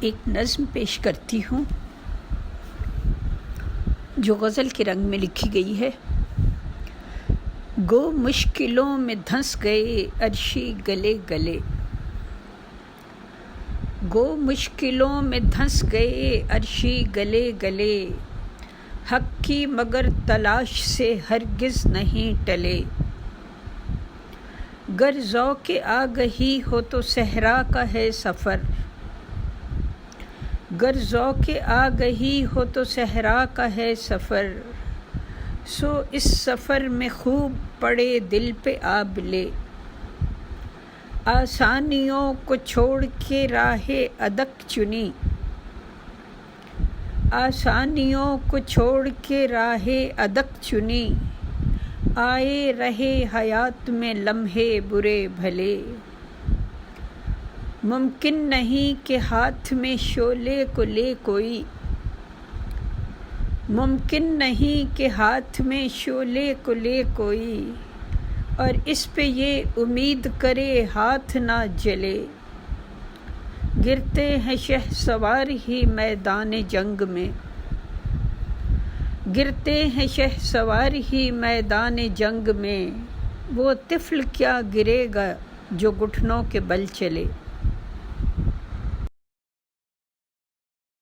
ایک نظم پیش کرتی ہوں جو غزل کے رنگ میں لکھی گئی ہے۔ گو مشکلوں میں دھنس گئے عرشی گلے گلے، گو مشکلوں میں دھنس گئے عرشی گلے گلے، حق کی مگر تلاش سے ہرگز نہیں ٹلے۔ گر ذوق آگہی ہو تو صحرا کا ہے سفر، گر ذوق آگہی ہو تو صحرا کا ہے سفر، سو اس سفر میں خوب پڑے دل پہ آب لے۔ آسانیوں کو چھوڑ کے راہ ادک چنی، آسانیوں کو چھوڑ کے راہ ادک چنی، آئے رہے حیات میں لمحے برے بھلے۔ ممکن نہیں کہ ہاتھ میں شعلے کو لے کوئی، ممکن نہیں کہ ہاتھ میں شعلے کو لے کوئی، اور اس پہ یہ امید کرے ہاتھ نہ جلے۔ گرتے ہیں شہسوار ہی میدان جنگ میں، گرتے ہیں شہسوار ہی میدان جنگ میں، وہ طفل کیا گرے گا جو گھٹنوں کے بل چلے۔